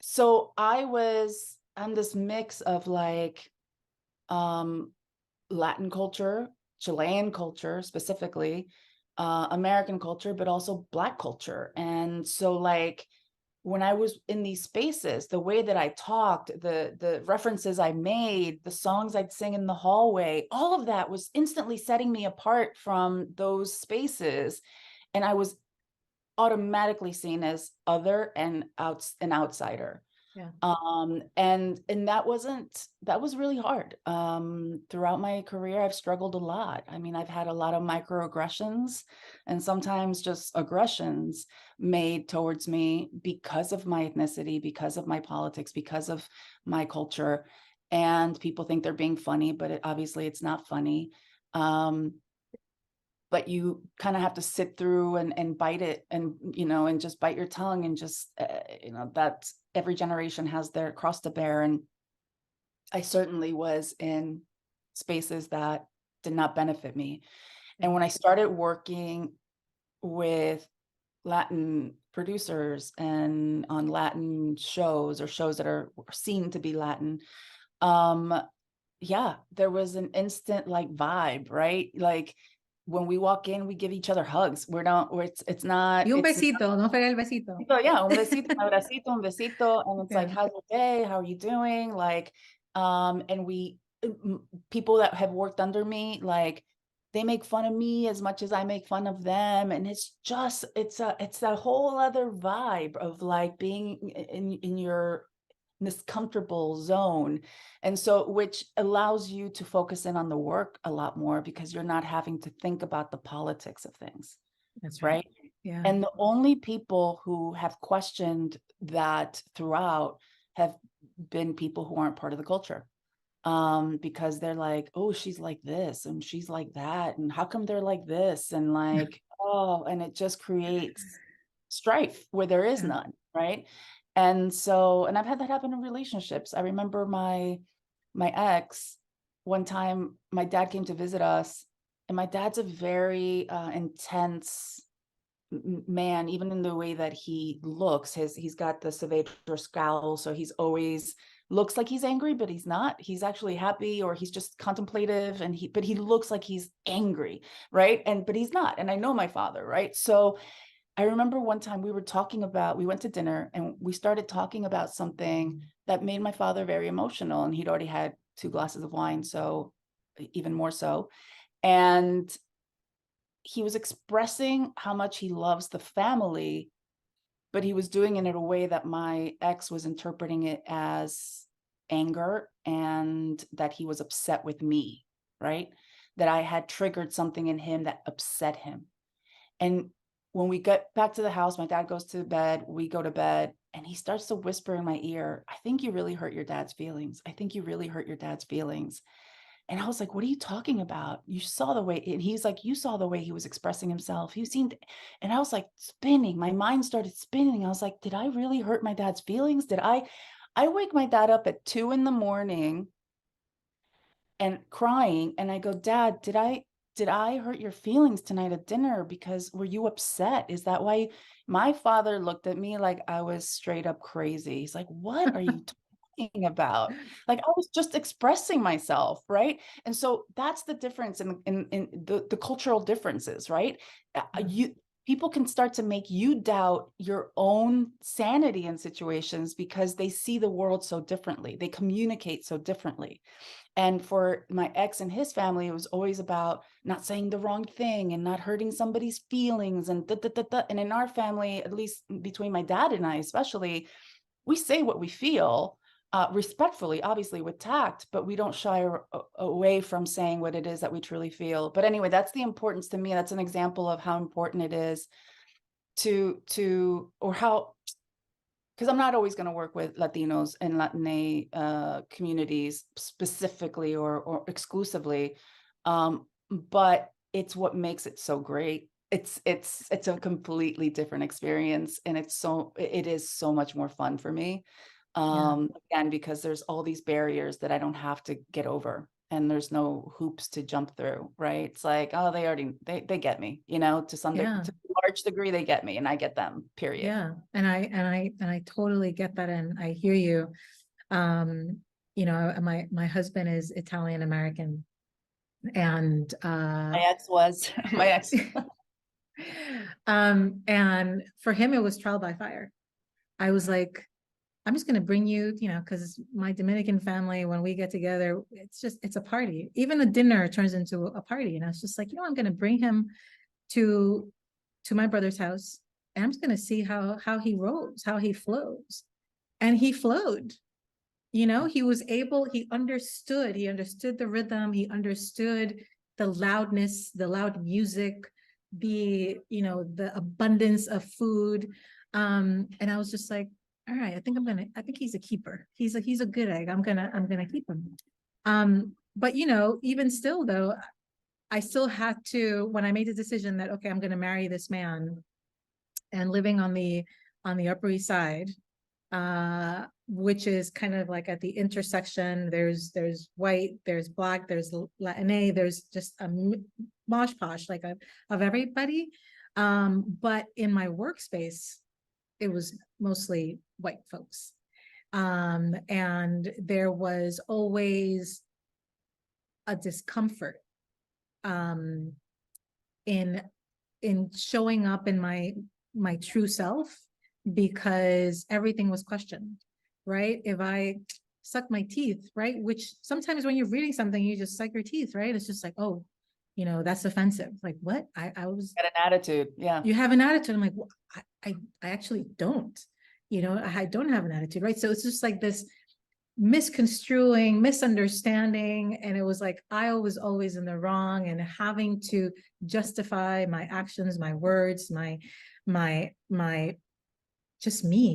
so I'm this mix of like Latin culture, Chilean culture specifically, American culture, but also Black culture. And so like when I was in these spaces, the way that I talked, the references I made, the songs I'd sing in the hallway, all of that was instantly setting me apart from those spaces. And I was automatically seen as other and an outsider. Yeah. And that was really hard. Throughout my career, I've struggled a lot. I mean, I've had a lot of microaggressions and sometimes just aggressions made towards me because of my ethnicity, because of my politics, because of my culture. And people think they're being funny, but obviously it's not funny. But you kind of have to sit through and bite it, and and just bite your tongue, and just that every generation has their cross to bear. And I certainly was in spaces that did not benefit me. And when I started working with Latin producers and on Latin shows, or shows that are seen to be Latin, yeah, there was an instant like vibe, right? Like when we walk in, we give each other hugs. It's not, Y un it's besito, no fregar el besito. so yeah, un besito, un abracito, un besito. And it's like, Yeah. how's your day? How are you doing? Like, and people that have worked under me, like they make fun of me as much as I make fun of them. And it's a whole other vibe of like being in this comfortable zone. And so, which allows you to focus in on the work a lot more, because you're not having to think about the politics of things. That's right. Right. Yeah. And the only people who have questioned that throughout have been people who aren't part of the culture. Because they're like, oh, she's like this and she's like that. And how come they're like this? And like, oh, and it just creates strife where there is Yeah. none. Right. And so, and I've had that happen in relationships. I remember my ex, one time my dad came to visit us, and my dad's a very intense man, even in the way that he looks. He's got the Saavedra scowl, so he's always looks like he's angry, but he's not. He's actually happy, or he's just contemplative, and he looks like he's angry, right? But he's not. And I know my father, right? So I remember one time we went to dinner, and we started talking about something that made my father very emotional, and he'd already had 2 glasses of wine, so even more so. And he was expressing how much he loves the family, but he was doing it in a way that my ex was interpreting it as anger, and that he was upset with me, right? That I had triggered something in him that upset him. And when we get back to the house, my dad goes to bed, we go to bed, and he starts to whisper in my ear, I think you really hurt your dad's feelings. I think you really hurt your dad's feelings. And I was like, what are you talking about? You saw the way, and he's like, you saw the way he was expressing himself. You seemed, and I was like spinning. My mind started spinning. I was like, did I really hurt my dad's feelings? I wake my dad up at 2 a.m. and crying. And I go, Dad, did I hurt your feelings tonight at dinner? Because were you upset? Is that why? My father looked at me like I was straight up crazy. He's like, what are you talking about? Like, I was just expressing myself, right? And so that's the difference in the cultural differences, right? People can start to make you doubt your own sanity in situations because they see the world so differently. They communicate so differently. And for my ex and his family, it was always about not saying the wrong thing and not hurting somebody's feelings and da, da, da, da. And in our family, at least between my dad and I, especially, we say what we feel respectfully, obviously with tact, but we don't shy away from saying what it is that we truly feel. But anyway, that's the importance to me. That's an example of how important it is or how, because I'm not always going to work with Latinos and Latina communities specifically or exclusively, but it's what makes it so great. It's a completely different experience, and it is so much more fun for me. Again, because there's all these barriers that I don't have to get over, and there's no hoops to jump through, right? It's like, oh, they get me, to to a large degree, they get me, and I get them, period. Yeah. And I totally get that. And I hear you. My husband is Italian American, and My ex and for him it was trial by fire. I was like, I'm just going to bring you, you know, because my Dominican family, when we get together, it's a party. Even a dinner turns into a party. And I was just like, you know, I'm going to bring him to my brother's house, and I'm just going to see how he rolls, how he flows. And he flowed. You know, he understood the rhythm, he understood the loudness, the loud music, the abundance of food. And I was just like, all right, I think he's a keeper. He's a good egg. I'm gonna keep him. But even still though, I still had to, when I made the decision that, okay, I'm gonna marry this man, and living on the Upper East Side, which is kind of like at the intersection. There's white, there's black, there's Latina, there's just a mosh posh like of everybody. But in my workspace, it was mostly white folks. And there was always a discomfort in showing up in my true self, because everything was questioned, right? If I suck my teeth, right? Which sometimes when you're reading something, you just suck your teeth, right? It's just like, oh, that's offensive. Like, what? I was Got an attitude. Yeah. You have an attitude. I'm like, well, I actually don't, I don't have an attitude, right? So it's just like this misconstruing, misunderstanding. And it was like, I was always in the wrong and having to justify my actions, my words, my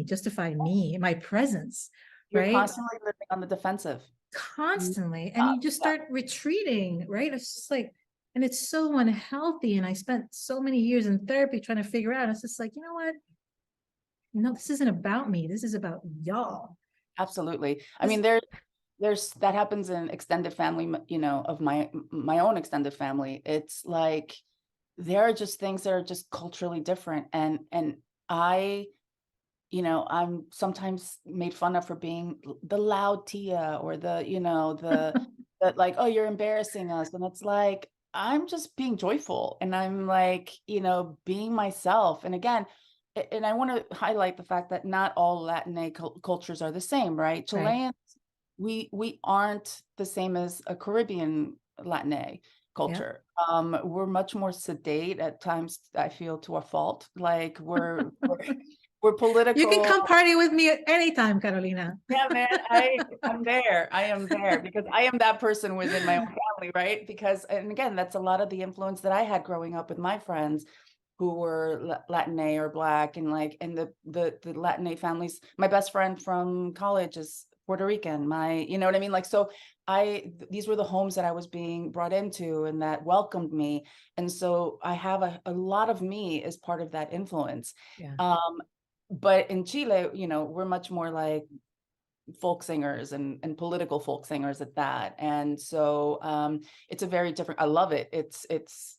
justify me, my presence, You're right? constantly living on the defensive. Constantly. And you just start retreating, right? It's just like, and it's so unhealthy. And I spent so many years in therapy trying to figure out, it's just like, you know what? No, this isn't about me. This is about y'all. Absolutely. I mean, there's that happens in extended family, of my own extended family. It's like there are just things that are just culturally different, and I, I'm sometimes made fun of for being the loud Tia, or the like, oh, you're embarrassing us, and it's like I'm just being joyful, and I'm like, being myself. And again, and I want to highlight the fact that not all Latin cultures are the same, right? Right. Chileans, we aren't the same as a Caribbean Latin culture. We're much more sedate at times, I feel, to a fault. Like we're political. You can come party with me at any time, Carolina. Yeah, man, I'm there. I am there because I am that person within my own family, right? Because, and again, that's a lot of the influence that I had growing up with my friends who were Latina or Black, and like, and the Latina families. My best friend from college is Puerto Rican. You know what I mean? Like, so these were the homes that I was being brought into and that welcomed me. And so I have a lot of me as part of that influence. Yeah. But in Chile, we're much more like folk singers and political folk singers at that. And so it's a very different, I love it. It's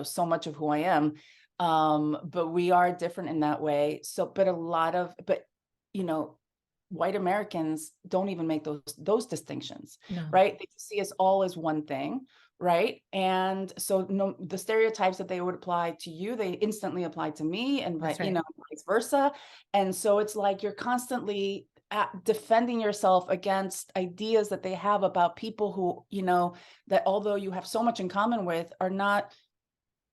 so much of who I am. But we are different in that way. So, but white Americans don't even make those distinctions, No. right? They see us all as one thing, right? And so the stereotypes that they would apply to you, they instantly apply to me, and That's right. vice versa. And so it's like you're constantly defending yourself against ideas that they have about people who, that although you have so much in common with, are not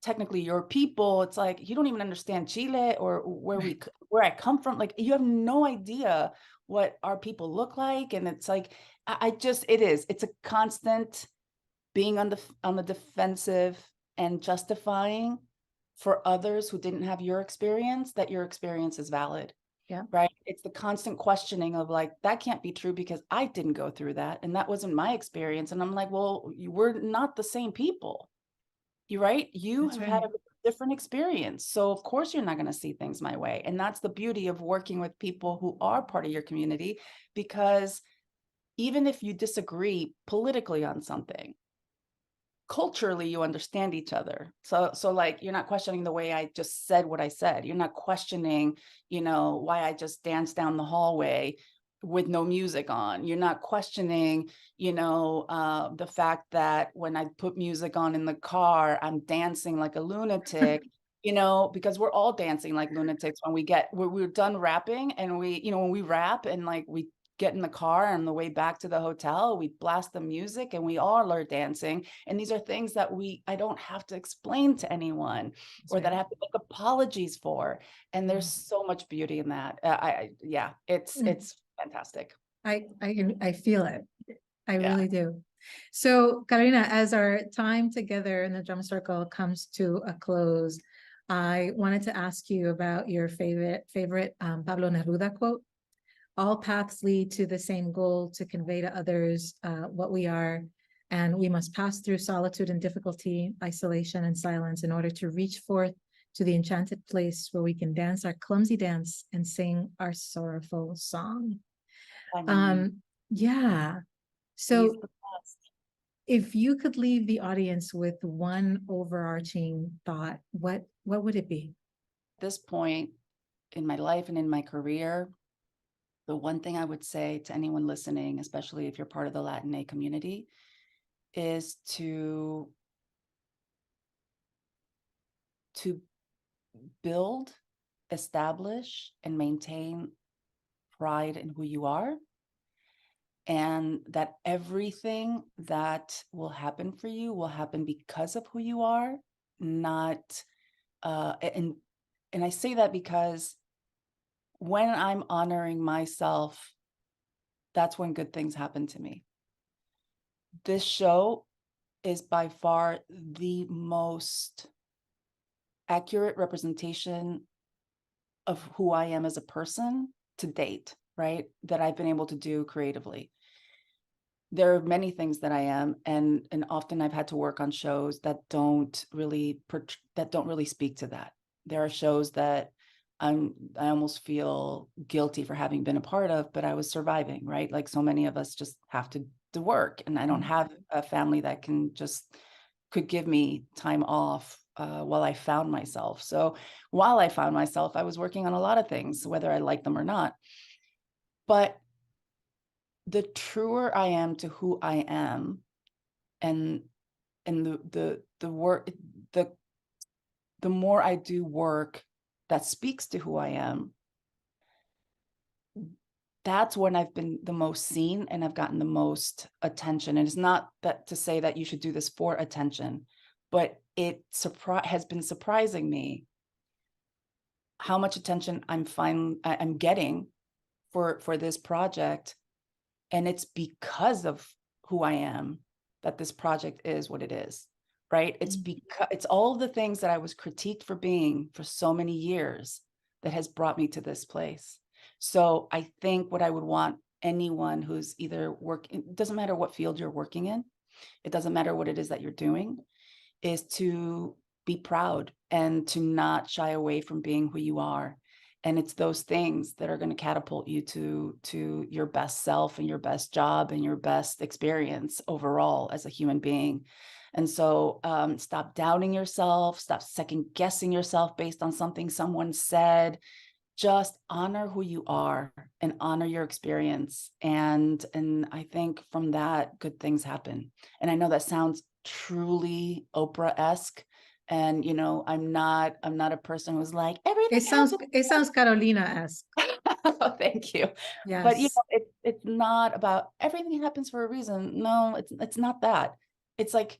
technically your people. It's like you don't even understand Chile or where I come from. Like, you have no idea what our people look like. And it's like it's a constant being on the defensive and justifying for others who didn't have your experience, that your experience is valid. Yeah. Right. It's the constant questioning of like, that can't be true because I didn't go through that, and that wasn't my experience. And I'm like, well, we're not the same people. You're right. You That's have right. had a different experience. So of course you're not going to see things my way. And that's the beauty of working with people who are part of your community, because even if you disagree politically on something, culturally you understand each other. So like, you're not questioning the way I just said what I said. You're not questioning, why I just danced down the hallway with no music on. You're not questioning, the fact that when I put music on in the car, I'm dancing like a lunatic. because we're all dancing like lunatics when we're done rapping, and when we rap and like we get in the car on the way back to the hotel, we blast the music and we all are dancing. And these are things that I don't have to explain to anyone or that I have to make apologies for. And there's so much beauty in that. It's fantastic. I feel it. I Yeah. really do. So, Carolina, as our time together in the drum circle comes to a close, I wanted to ask you about your favorite Pablo Neruda quote. All paths lead to the same goal, to convey to others what we are, and we must pass through solitude and difficulty, isolation and silence in order to reach forth to the enchanted place where we can dance our clumsy dance and sing our sorrowful song. I mean, Yeah. he's So the best. if you could leave the audience with one overarching thought, what would it be? At this point in my life and in my career, the one thing I would say to anyone listening, especially if you're part of the Latinx community, is to build, establish, and maintain pride in who you are, and that everything that will happen for you will happen because of who you are, not and I say that because when I'm honoring myself, that's when good things happen to me. This show is by far the most accurate representation of who I am as a person to date, right? That I've been able to do creatively. There are many things that I am, and often I've had to work on shows that don't really speak to that. There are shows that I almost feel guilty for having been a part of, but I was surviving, right? Like so many of us just have to work, and I don't have a family that could give me time off while I found myself. So while I found myself, I was working on a lot of things, whether I like them or not. But the truer I am to who I am, and the work, the more I do work that speaks to who I am, that's when I've been the most seen and I've gotten the most attention. And it's not that to say that you should do this for attention, but it has been surprising me how much attention I'm getting for this project. And it's because of who I am that this project is what it is, right? It's because it's all the things that I was critiqued for being for so many years that has brought me to this place. So I think what I would want anyone who's either it doesn't matter what field you're working in, it doesn't matter what it is that you're doing, is to be proud and to not shy away from being who you are. And it's those things that are going to catapult you to your best self and your best job and your best experience overall as a human being. And so stop doubting yourself, stop second guessing yourself based on something someone said. Just honor who you are and honor your experience. And I think from that, good things happen. And I know that sounds truly Oprah-esque. And I'm not a person who's like, everything happens. It sounds Carolina-esque. Oh, thank you. But Yes. it's not about everything happens for a reason. No, it's not that. It's like,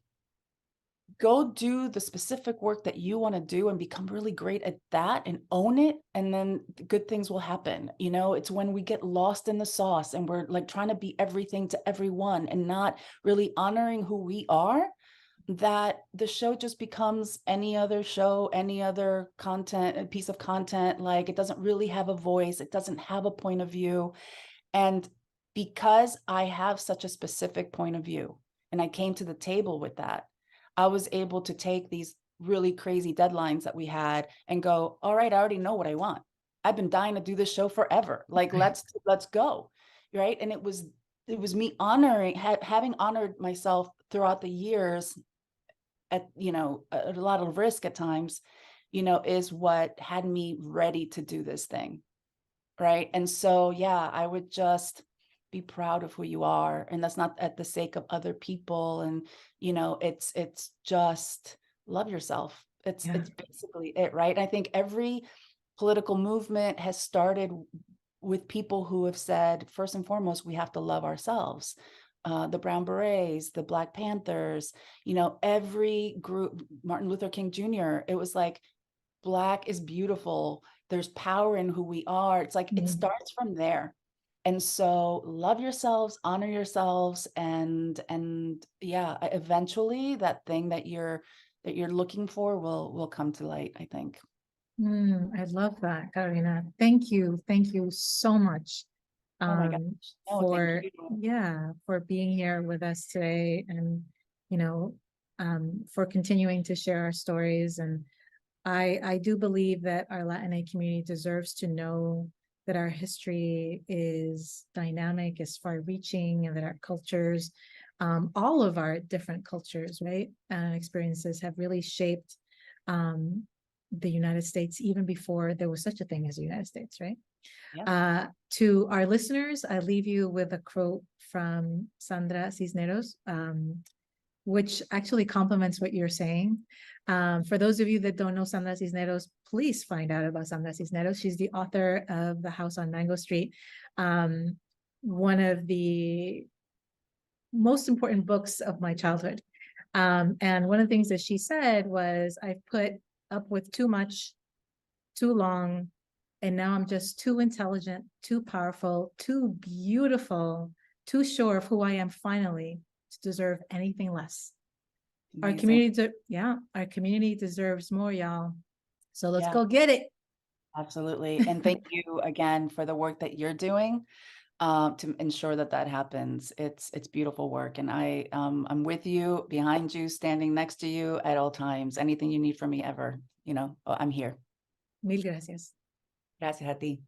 go do the specific work that you want to do and become really great at that and own it. And then good things will happen. It's when we get lost in the sauce and we're like trying to be everything to everyone and not really honoring who we are, that the show just becomes any other show, any other content, a piece of content. Like, it doesn't really have a voice. It doesn't have a point of view. And because I have such a specific point of view and I came to the table with that, I was able to take these really crazy deadlines that we had and go, all right, I already know what I want. I've been dying to do this show forever. Like, let's go. Right. And it was me honoring, having honored myself throughout the years at, a lot of risk at times, is what had me ready to do this thing. Right. And so, yeah, I would just be proud of who you are. And that's not at the sake of other people. And, it's just love yourself It's Yeah. it's basically it, right? I think every political movement has started with people who have said, first and foremost, we have to love ourselves. The Brown Berets, the Black Panthers, every group, Martin Luther King Jr., it was like, Black is beautiful. There's power in who we are. It's like it Mm. starts from there. And so love yourselves, honor yourselves, and yeah, eventually that thing that you're looking for will come to light, I think. I love that, Carolina. Thank you. Thank you so much Oh my gosh. um, No, thank for, you. yeah, for being here with us today and, you know, for continuing to share our stories. And I do believe that our Latinx community deserves to know that our history is dynamic, is far reaching, and that our cultures, all of our different cultures, right, and experiences have really shaped um, the United States even before there was such a thing as the United States, right? Yeah. To our listeners, I leave you with a quote from Sandra Cisneros, which actually complements what you're saying. For those of you that don't know Sandra Cisneros, please find out about Sandra Cisneros. She's the author of The House on Mango Street, one of the most important books of my childhood. And one of the things that she said was, I've put up with too much, too long, and now I'm just too intelligent, too powerful, too beautiful, too sure of who I am finally to deserve anything less. Our Amazing. community, yeah, our community deserves more, y'all. So let's Yeah, go get it. absolutely. And thank you again for the work that you're doing to ensure that that happens. It's beautiful work, and I'm with you, behind you, standing next to you at all times. Anything you need from me ever, I'm here. Mil gracias. Gracias a ti.